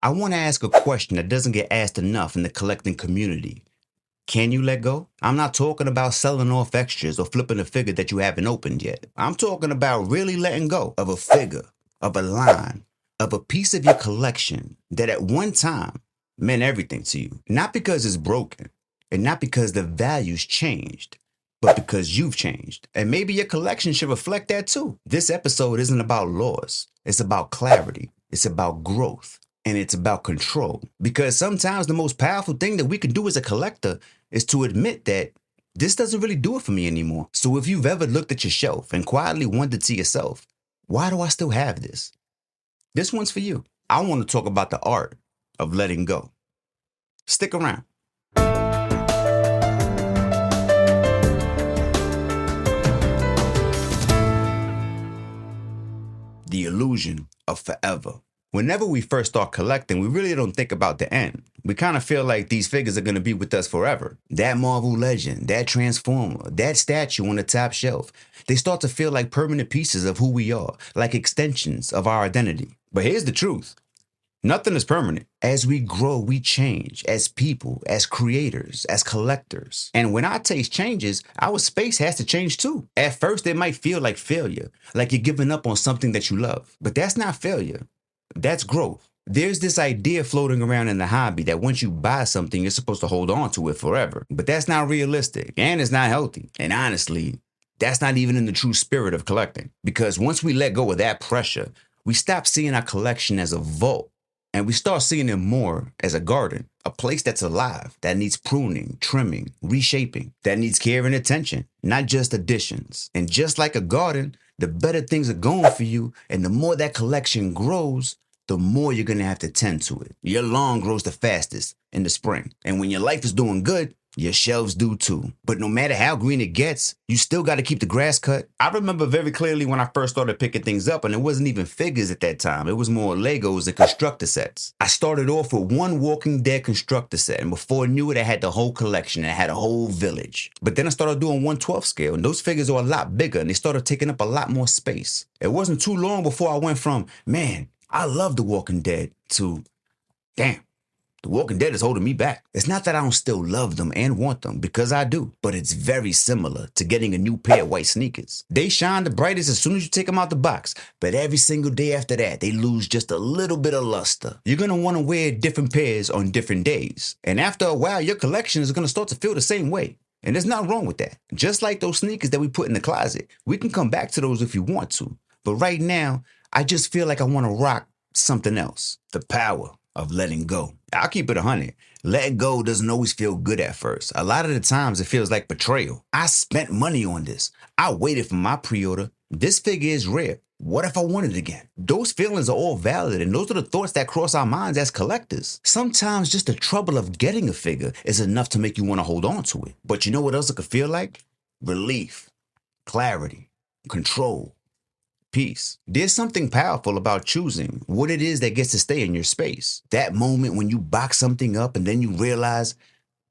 I want to ask a question that doesn't get asked enough in the collecting community. Can you let go? I'm not talking about selling off extras or flipping a figure that you haven't opened yet. I'm talking about really letting go of a figure, of a line, of a piece of your collection that at one time meant everything to you. Not because it's broken and not because the value's changed, but because you've changed. And maybe your collection should reflect that too. This episode isn't about loss, it's about clarity, it's about growth. And it's about control. Because sometimes the most powerful thing that we can do as a collector is to admit that this doesn't really do it for me anymore. So if you've ever looked at your shelf and quietly wondered to yourself, why do I still have this? This one's for you. I want to talk about the art of letting go. Stick around. The illusion of forever. Whenever we first start collecting, we really don't think about the end. We kind of feel like these figures are going to be with us forever. That Marvel legend, that Transformer, that statue on the top shelf, they start to feel like permanent pieces of who we are, like extensions of our identity. But here's the truth. Nothing is permanent. As we grow, we change as people, as creators, as collectors. And when our taste changes, our space has to change too. At first, it might feel like failure, like you're giving up on something that you love. But that's not failure. That's growth. There's this idea floating around in the hobby that once you buy something, you're supposed to hold on to it forever. But that's not realistic and it's not healthy. And honestly, that's not even in the true spirit of collecting. Because once we let go of that pressure, we stop seeing our collection as a vault and we start seeing it more as a garden, a place that's alive, that needs pruning, trimming, reshaping, that needs care and attention, not just additions. And just like a garden, the better things are going for you, and the more that collection grows, the more you're going to have to tend to it. Your lawn grows the fastest in the spring. And when your life is doing good, your shelves do too. But no matter how green it gets, you still got to keep the grass cut. I remember very clearly when I first started picking things up, and it wasn't even figures at that time. It was more Legos and constructor sets. I started off with one Walking Dead constructor set, and before I knew it, I had the whole collection. I had a whole village. But then I started doing 1/12 scale, and those figures are a lot bigger, and they started taking up a lot more space. It wasn't too long before I went from, man, I love The Walking Dead, to, damn, The Walking Dead is holding me back. It's not that I don't still love them and want them, because I do. But it's very similar to getting a new pair of white sneakers. They shine the brightest as soon as you take them out the box. But every single day after that, they lose just a little bit of luster. You're going to want to wear different pairs on different days. And after a while, your collection is going to start to feel the same way. And there's nothing wrong with that. Just like those sneakers that we put in the closet, we can come back to those if you want to. But right now, I just feel like I want to rock something else. The power of letting go. I'll keep it 100. Letting go doesn't always feel good at first. A lot of the times it feels like betrayal. I spent money on this. I waited for my pre-order. This figure is rare. What if I want it again? Those feelings are all valid, and those are the thoughts that cross our minds as collectors. Sometimes just the trouble of getting a figure is enough to make you want to hold on to it. But you know what else it could feel like? Relief, clarity, control, peace. There's something powerful about choosing what it is that gets to stay in your space. That moment when you box something up and then you realize,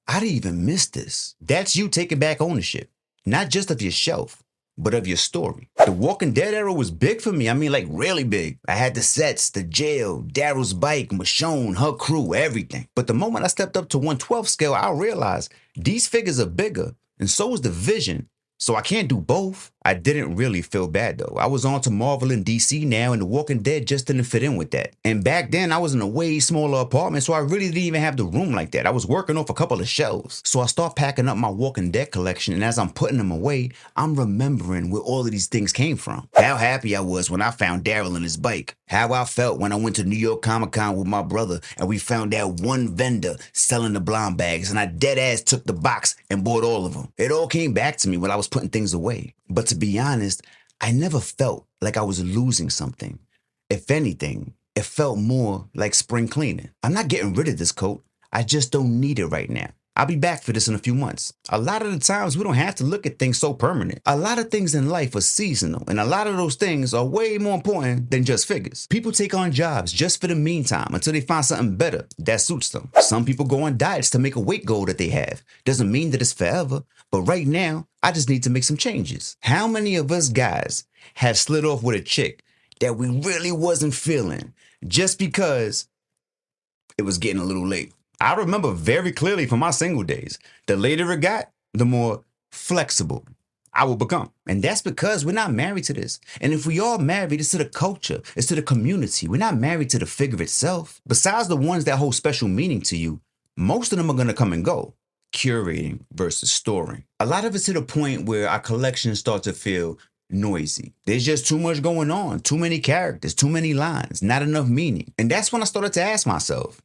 I didn't even miss this. That's you taking back ownership, not just of your shelf, but of your story. The Walking Dead era was big for me. I mean, like really big. I had the sets, the jail, Daryl's bike, Michonne, her crew, everything. But the moment I stepped up to 1/12 scale, I realized these figures are bigger, and so is the vision. So I can't do both. I didn't really feel bad though. I was on to Marvel and DC now, and The Walking Dead just didn't fit in with that. And back then I was in a way smaller apartment, so I really didn't even have the room like that. I was working off a couple of shelves. So I start packing up my Walking Dead collection, and as I'm putting them away, I'm remembering where all of these things came from. How happy I was when I found Daryl and his bike. How I felt when I went to New York Comic Con with my brother and we found that one vendor selling the blind bags, and I dead ass took the box and bought all of them. It all came back to me when I was putting things away. But to be honest, I never felt like I was losing something. If anything, it felt more like spring cleaning. I'm not getting rid of this coat. I just don't need it right now. I'll be back for this in a few months. A lot of the times we don't have to look at things so permanent. A lot of things in life are seasonal, and a lot of those things are way more important than just figures. People take on jobs just for the meantime until they find something better that suits them. Some people go on diets to make a weight goal that they have. Doesn't mean that it's forever, but right now, I just need to make some changes. How many of us guys have slid off with a chick that we really wasn't feeling just because it was getting a little late. I remember very clearly from my single days, the later it got, the more flexible I will become. And that's because we're not married to this. And if we are married, it's to the culture, it's to the community. We're not married to the figure itself. Besides the ones that hold special meaning to you, most of them are going to come and go. Curating versus storing. A lot of it's to the point where our collections start to feel noisy. There's just too much going on, too many characters, too many lines, not enough meaning. And that's when I started to ask myself,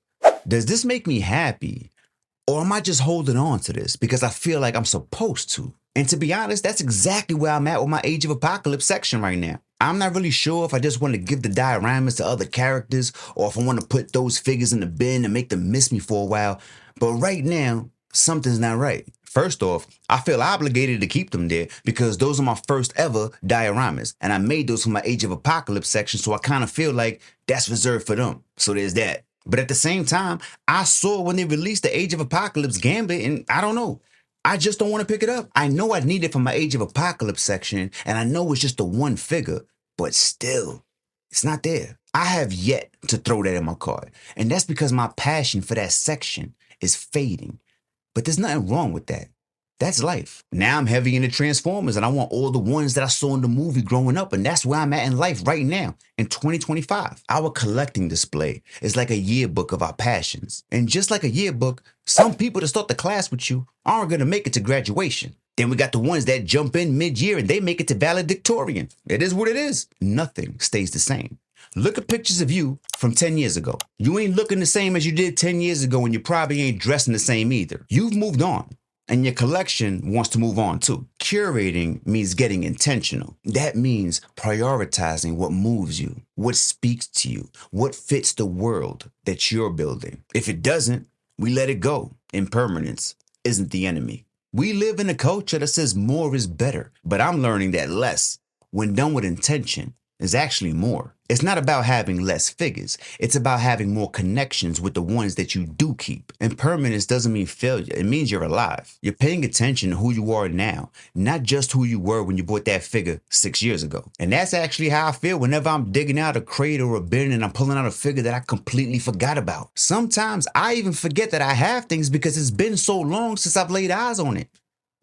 does this make me happy? Or am I just holding on to this because I feel like I'm supposed to? And to be honest, that's exactly where I'm at with my Age of Apocalypse section right now. I'm not really sure if I just want to give the dioramas to other characters or if I want to put those figures in the bin and make them miss me for a while. But right now, something's not right. First off, I feel obligated to keep them there because those are my first ever dioramas. And I made those for my Age of Apocalypse section, so I kind of feel like that's reserved for them. So there's that. But at the same time, I saw when they released the Age of Apocalypse Gambit, and I don't know. I just don't want to pick it up. I know I need it for my Age of Apocalypse section, and I know it's just the one figure, but still, it's not there. I have yet to throw that in my cart, and that's because my passion for that section is fading. But there's nothing wrong with that. That's life. Now I'm heavy into Transformers and I want all the ones that I saw in the movie growing up, and that's where I'm at in life right now in 2025. Our collecting display is like a yearbook of our passions. And just like a yearbook, some people that start the class with you aren't going to make it to graduation. Then we got the ones that jump in mid-year and they make it to valedictorian. It is what it is. Nothing stays the same. Look at pictures of you from 10 years ago. You ain't looking the same as you did 10 years ago, and you probably ain't dressing the same either. You've moved on. And your collection wants to move on too. Curating means getting intentional. That means prioritizing what moves you, what speaks to you, what fits the world that you're building. If it doesn't, we let it go. Impermanence isn't the enemy. We live in a culture that says more is better, but I'm learning that less, when done with intention, is actually more. It's not about having less figures. It's about having more connections with the ones that you do keep. Impermanence doesn't mean failure. It means you're alive. You're paying attention to who you are now, not just who you were when you bought that figure 6 years ago. And that's actually how I feel whenever I'm digging out a crate or a bin and I'm pulling out a figure that I completely forgot about. Sometimes I even forget that I have things because it's been so long since I've laid eyes on it.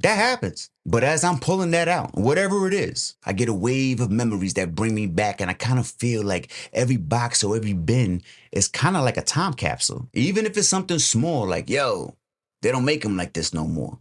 That happens. But as I'm pulling that out, whatever it is, I get a wave of memories that bring me back, and I kind of feel like every box or every bin is kind of like a time capsule. Even if it's something small like, yo, they don't make them like this no more.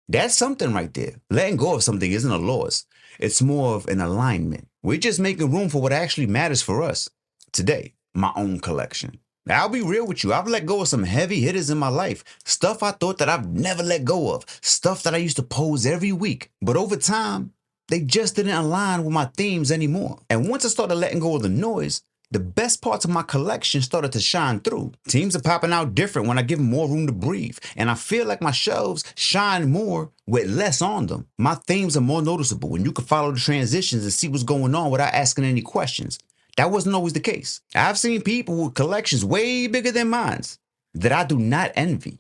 That's something right there. Letting go of something isn't a loss. It's more of an alignment. We're just making room for what actually matters for us. Today, my own collection. I'll be real with you. I've let go of some heavy hitters in my life. Stuff I thought that I've never let go of. Stuff that I used to pose every week. But over time, they just didn't align with my themes anymore. And once I started letting go of the noise, the best parts of my collection started to shine through. Teams are popping out different when I give them more room to breathe. And I feel like my shelves shine more with less on them. My themes are more noticeable, and you can follow the transitions and see what's going on without asking any questions. That wasn't always the case. I've seen people with collections way bigger than mine that I do not envy.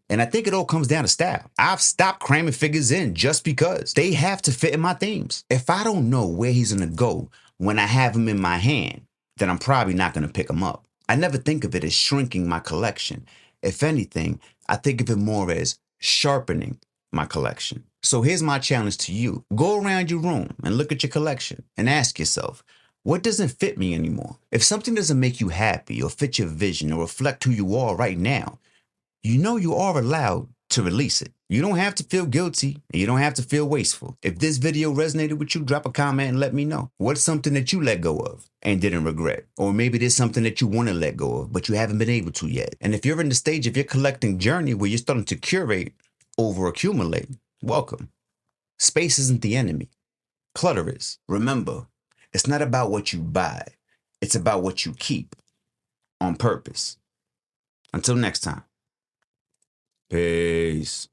And I think it all comes down to style. I've stopped cramming figures in just because they have to fit in my themes. If I don't know where he's going to go when I have him in my hand, then I'm probably not going to pick him up. I never think of it as shrinking my collection. If anything, I think of it more as sharpening my collection. So here's my challenge to you. Go around your room and look at your collection and ask yourself, what doesn't fit me anymore? If something doesn't make you happy or fit your vision or reflect who you are right now, you know you are allowed to release it. You don't have to feel guilty and you don't have to feel wasteful. If this video resonated with you, drop a comment and let me know. What's something that you let go of and didn't regret? Or maybe there's something that you want to let go of, but you haven't been able to yet. And if you're in the stage of your collecting journey where you're starting to curate over accumulate, welcome. Space isn't the enemy. Clutter is. Remember, it's not about what you buy. It's about what you keep on purpose. Until next time. Peace.